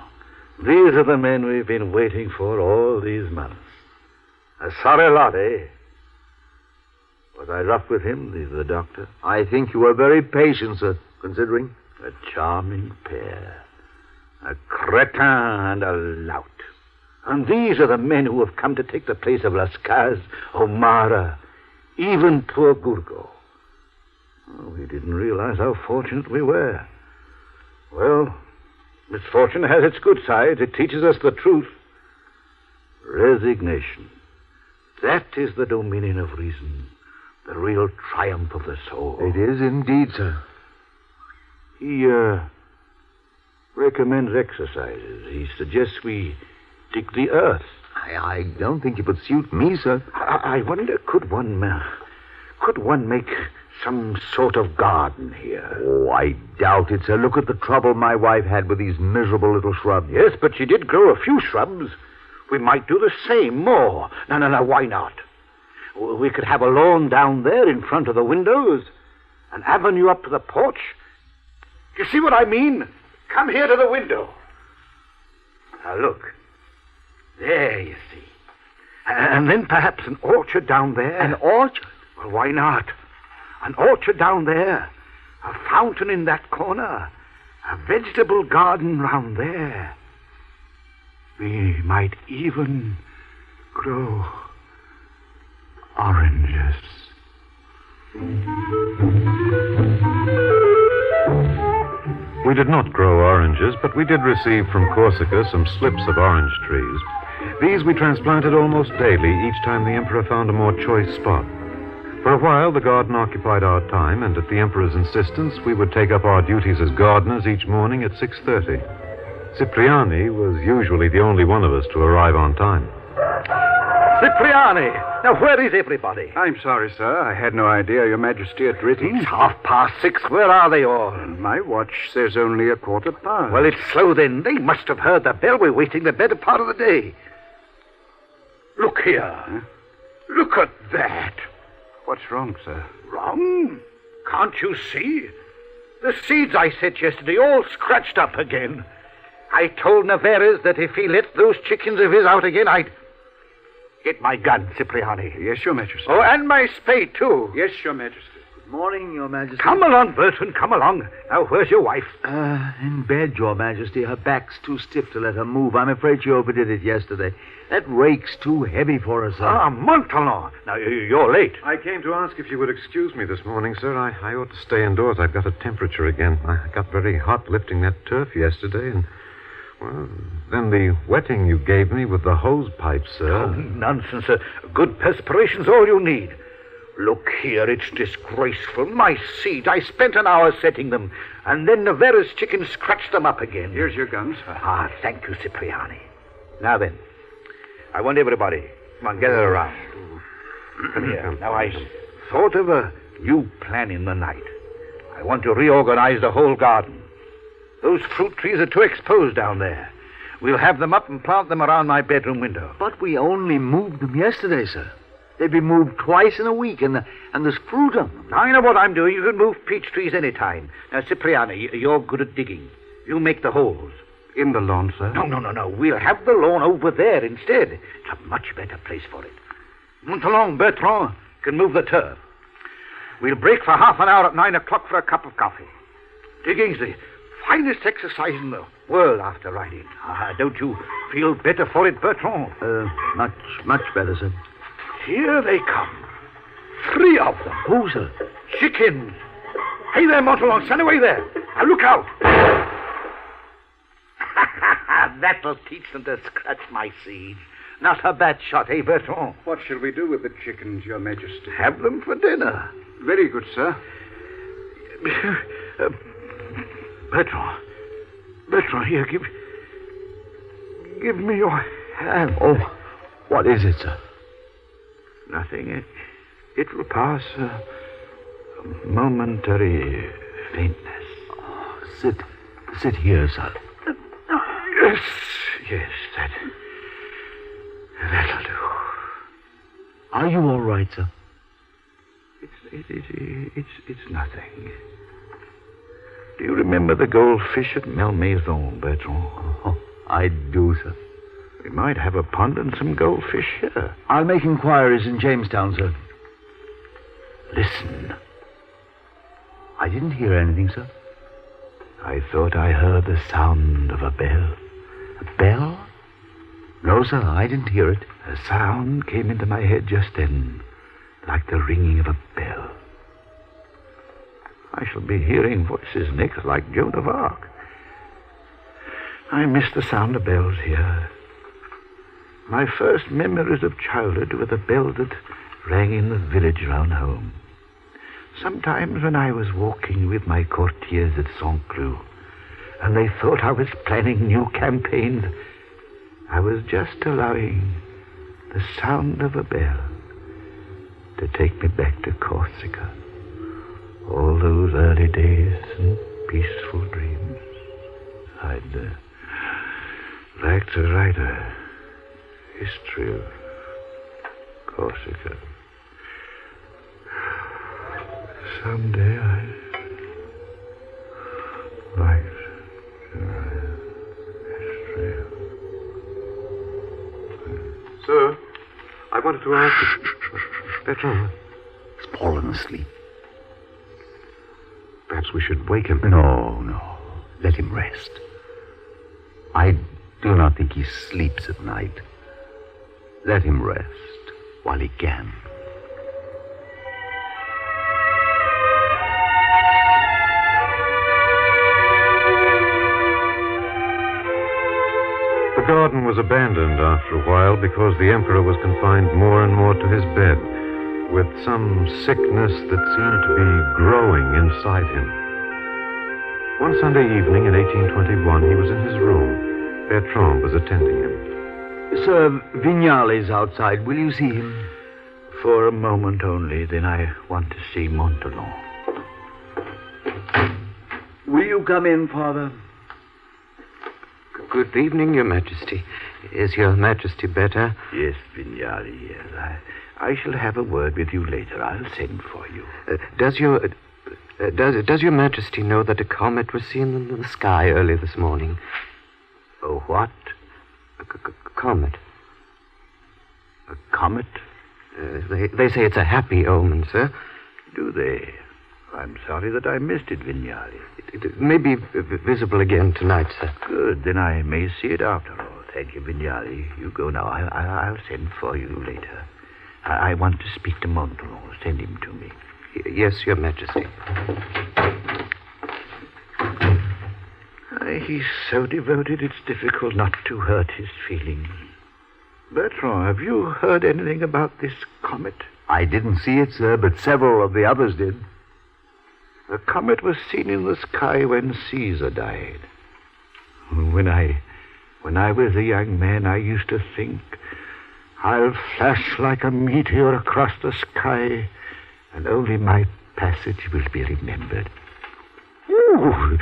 these are the men we've been waiting for all these months. A sorry lot, eh? Was I rough with him, the doctor? I think you were very patient, sir, considering. A charming pair. A cretin and a lout. And these are the men who have come to take the place of Lascaz, O'Mara, even poor Gurgo. Oh, we didn't realize how fortunate we were. Well, misfortune has its good sides. It teaches us the truth. Resignation. That is the dominion of reason. The real triumph of the soul. It is indeed, sir. He recommends exercises. He suggests we dig the earth. I don't think it would suit me, sir. I wonder, could one make some sort of garden here? Oh, I doubt it, sir. Look at the trouble my wife had with these miserable little shrubs. Yes, but she did grow a few shrubs. We might do the same, more. No, why not? We could have a lawn down there in front of the windows, an avenue up to the porch. You see what I mean? Come here to the window. Now, look. There, you see. And then perhaps an orchard down there. An orchard? Well, why not? An orchard down there. A fountain in that corner. A vegetable garden round there. We might even grow oranges. We did not grow oranges, but we did receive from Corsica some slips of orange trees. These we transplanted almost daily, each time the emperor found a more choice spot. For a while, the garden occupied our time, and at the emperor's insistence, we would take up our duties as gardeners each morning at 6:30. Cipriani was usually the only one of us to arrive on time. Cipriani! Now, where is everybody? I'm sorry, sir. I had no idea Your Majesty had written. It's 6:30. Where are they all? My watch says only 1:15. Well, it's slow then. They must have heard the bell. We're waiting the better part of the day. Look here. Huh? Look at that. What's wrong, sir? Wrong? Can't you see? The seeds I set yesterday all scratched up again. I told Navarez that if he let those chickens of his out again, I'd... Get my gun, Cipriani. Yes, Your Majesty. Oh, and my spade, too. Yes, Your Majesty. Good morning, Your Majesty. Come along, Bertrand, come along. Now, where's your wife? In bed, Your Majesty. Her back's too stiff to let her move. I'm afraid she overdid it yesterday. That rake's too heavy for her, sir. Ah, Montalon. Now, you're late. I came to ask if you would excuse me this morning, sir. I ought to stay indoors. I've got a temperature again. I got very hot lifting that turf yesterday, and... Well, then the wetting you gave me with the hose pipe, sir. Oh, nonsense, sir. Good perspiration's all you need. Look here, it's disgraceful. My seeds, I spent an hour setting them, and then Navarre's chickens scratched them up again. Here's your gun, sir. Ah, thank you, Cipriani. Now then, I want everybody. Come on, gather around. Come here. Now, I thought of a new plan in the night. I want to reorganize the whole garden. Those fruit trees are too exposed down there. We'll have them up and plant them around my bedroom window. But we only moved them yesterday, sir. They'd be moved twice in a week, and there's fruit on them. I know what I'm doing. You can move peach trees any time. Now, Cipriani, you're good at digging. You make the holes. In the lawn, sir? No. We'll have the lawn over there instead. It's a much better place for it. Montalon, Bertrand can move the turf. We'll break for half an hour at 9 o'clock for a cup of coffee. Digging's the finest exercise in the world after riding. Don't you feel better for it, Bertrand? Much better, sir. Here they come. 3 of them. Who, sir? Chickens. Hey there, Montalon, stand away there. Now look out. That'll teach them to scratch my seeds. Not a bad shot, eh, Bertrand? What shall we do with the chickens, Your Majesty? Have them for dinner. Very good, sir. Bertrand, here, give me your hand. Oh, what is it, sir? Nothing. It will pass. Momentary faintness. Oh, sit here, sir. Yes, that'll do. Are you all right, sir? It's nothing. Do you remember the goldfish at Malmaison, Bertrand? Oh, I do, sir. We might have a pond and some goldfish here. I'll make inquiries in Jamestown, sir. Listen. I didn't hear anything, sir. I thought I heard the sound of a bell. A bell? No, sir, I didn't hear it. A sound came into my head just then, like the ringing of a bell. I shall be hearing voices next like Joan of Arc. I miss the sound of bells here. My first memories of childhood were the bells that rang in the village round home. Sometimes when I was walking with my courtiers at Saint-Cloud, and they thought I was planning new campaigns, I was just allowing the sound of a bell to take me back to Corsica. All those early days and peaceful dreams. I'd like to write a history of Corsica. Someday I'd like to write a history of... Sir, I wanted to ask you... Bertrand. He's fallen asleep. Perhaps we should wake him. No. Let him rest. I do not think he sleeps at night. Let him rest while he can. The garden was abandoned after a while because the emperor was confined more and more to his bed with some sickness that seemed to be growing inside him. One Sunday evening in 1821, he was in his room. Bertrand was attending him. Sir, Vignale is outside. Will you see him? For a moment only, then I want to see Montalon. Will you come in, Father? Good evening, Your Majesty. Is Your Majesty better? Yes, Vignale, yes. I shall have a word with you later. I'll send for you. Does Your Majesty know that a comet was seen in the sky early this morning? Oh, what? A comet. A comet? They say it's a happy omen, sir. Do they? I'm sorry that I missed it, Vignale. It may be visible again tonight, sir. Good, then I may see it after all. Thank you, Vignale. You go now. I'll send for you later. I want to speak to Montalon. Send him to me. Yes, Your Majesty. He's so devoted, it's difficult not to hurt his feelings. Bertrand, have you heard anything about this comet? I didn't see it, sir, but several of the others did. The comet was seen in the sky when Caesar died. When I was a young man, I used to think, I'll flash like a meteor across the sky, and only my passage will be remembered. Ooh!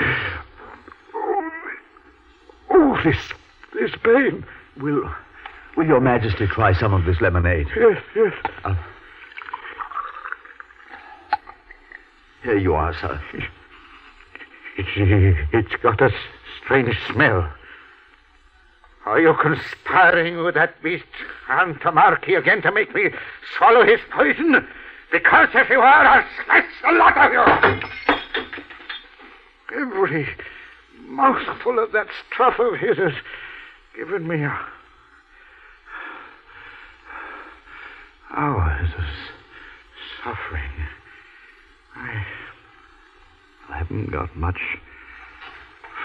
Oh, this pain. Will Your Majesty try some of this lemonade? Yes, yes. Here you are, sir. It's got a strange smell. Are you conspiring with that beast, Antomarchi, again to make me swallow his poison? Because if you are, I'll smash the lot of you. Every mouthful of that stuff of his has given me hours of suffering. I haven't got much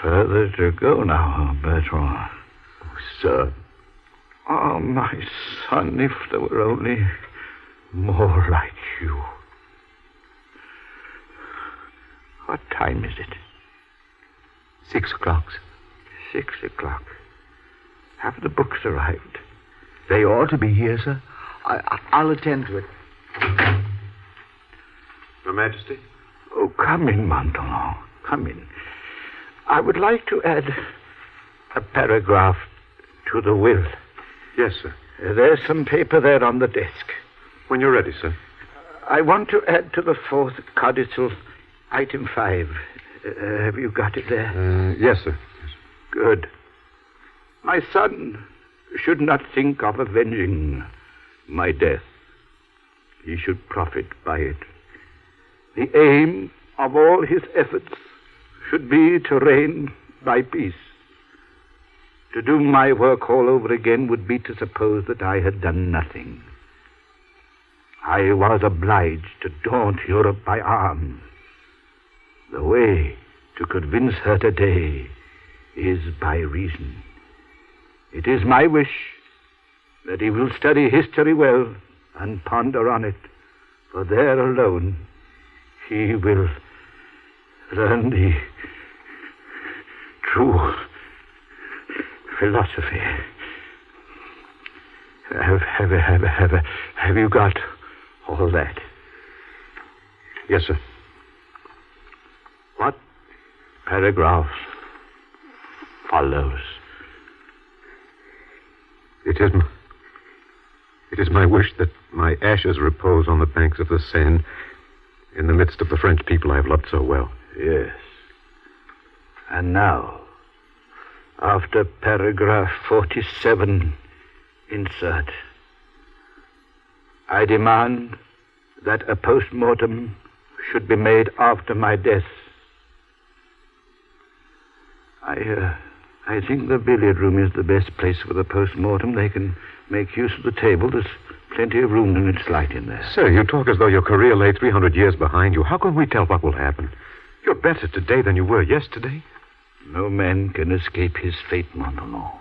further to go now, Bertrand. Oh, sir. Oh, my son, if there were only more like you. What time is it? 6 o'clock. 6 o'clock. Have the books arrived? They ought to be here, sir. I'll attend to it. Your Majesty? Oh, come in, Montalon. Come in. I would like to add a paragraph to the will. Yes, sir. There's some paper there on the desk. When you're ready, sir. I want to add to the 4th codicil, item 5. Have you got it there? Yes, sir. Good. My son should not think of avenging my death. He should profit by it. The aim of all his efforts should be to reign by peace. To do my work all over again would be to suppose that I had done nothing. I was obliged to daunt Europe by arms. The way to convince her today is by reason. It is my wish that he will study history well and ponder on it, for there alone he will learn the true philosophy. Have you got all that? Yes, sir. What paragraph follows? It is my wish that my ashes repose on the banks of the Seine in the midst of the French people I have loved so well. Yes. And now, after paragraph 47, insert. I demand that a post-mortem should be made after my death. I I think the billiard room is the best place for the post-mortem. They can make use of the table. There's plenty of room and it's light in there. Sir, you talk as though your career lay 300 years behind you. How can we tell what will happen? You're better today than you were yesterday. No man can escape his fate, Montalon.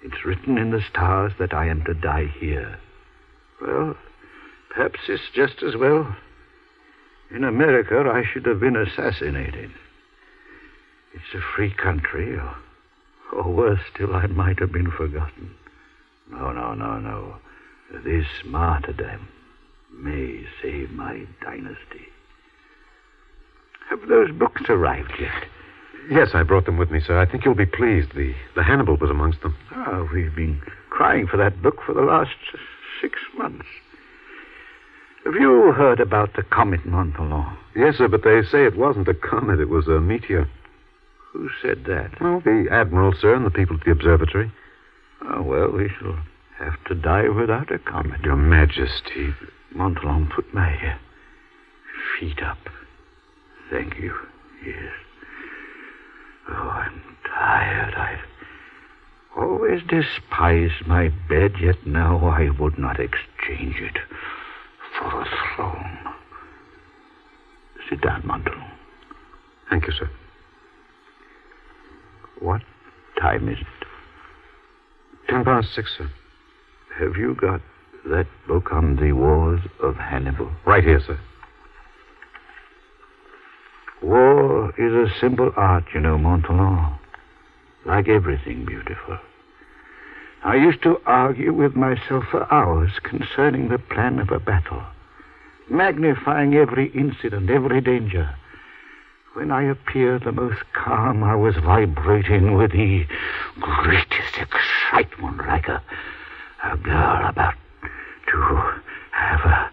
It's written in the stars that I am to die here. Well, perhaps it's just as well. In America, I should have been assassinated. It's a free country, or worse still, I might have been forgotten. No. This martyrdom may save my dynasty. Have those books arrived yet? Yes, I brought them with me, sir. I think you'll be pleased. The Hannibal was amongst them. We've been crying for that book for the last 6 months. Have you heard about the comet, Montalon? Yes, sir, but they say it wasn't a comet. It was a meteor. Who said that? Well, the Admiral, sir, and the people at the observatory. Oh, well, we shall have to die without a comet. Your Majesty. Montalon, put my feet up. Thank you. Yes. Oh, I'm tired. I've always despised my bed, yet now I would not exchange it for a throne. Sit down, Montalon. Thank you, sir. What time is it? 6:10, sir. Have you got that book on the wars of Hannibal? Right here, sir. War is a simple art, you know, Montalon. Like everything beautiful. I used to argue with myself for hours concerning the plan of a battle, magnifying every incident, every danger. When I appeared the most calm, I was vibrating with the greatest excitement, like a girl about to have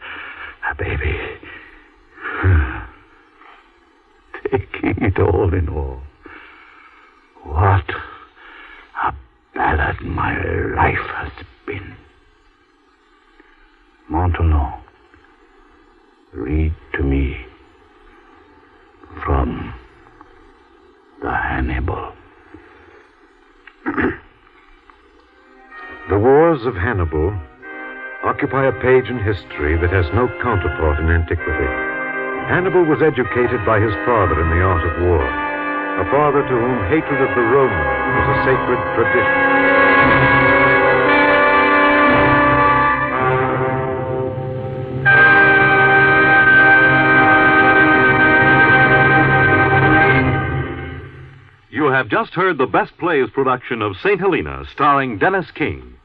a baby. Taking it all in all, what a ballad my life has been. Montalon, read to me from the Hannibal. The wars of Hannibal occupy a page in history that has no counterpart in antiquity. Hannibal was educated by his father in the art of war, a father to whom hatred of the Romans was a sacred tradition. You have just heard the Best Plays production of St. Helena, starring Dennis King.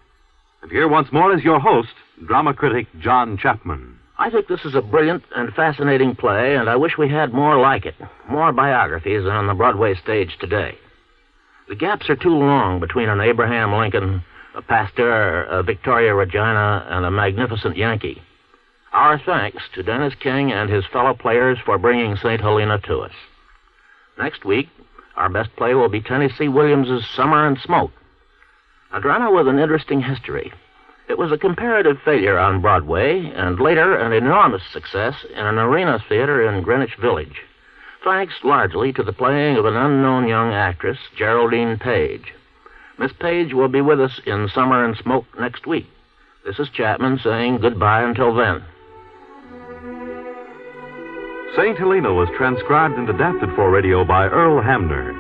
And here once more is your host, drama critic John Chapman. I think this is a brilliant and fascinating play, and I wish we had more like it, more biographies on the Broadway stage today. The gaps are too long between an Abraham Lincoln, a Pasteur, a Victoria Regina, and a magnificent Yankee. Our thanks to Dennis King and his fellow players for bringing St. Helena to us. Next week, our best play will be Tennessee Williams's Summer and Smoke, a drama with an interesting history. It was a comparative failure on Broadway, and later an enormous success in an arena theater in Greenwich Village, thanks largely to the playing of an unknown young actress, Geraldine Page. Miss Page will be with us in Summer and Smoke next week. This is Chapman saying goodbye until then. St. Helena was transcribed and adapted for radio by Earl Hamner.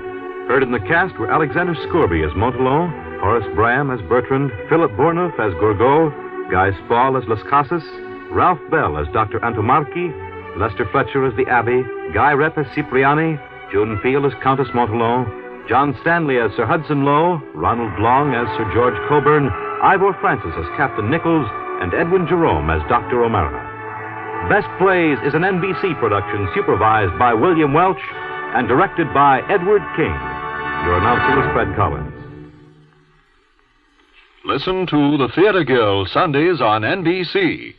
Heard in the cast were Alexander Scorby as Montalon, Horace Bram as Bertrand, Philip Bourneuf as Gorgo, Guy Spall as Las Casas, Ralph Bell as Dr. Antomarchi, Lester Fletcher as the Abbey, Guy Rep as Cipriani, June Field as Countess Montalon, John Stanley as Sir Hudson Lowe, Ronald Long as Sir George Coburn, Ivor Francis as Captain Nichols, and Edwin Jerome as Dr. O'Mara. Best Plays is an NBC production supervised by William Welch and directed by Edward King. Your announcer is Fred Collins. Listen to The Theater Guild Sundays on NBC.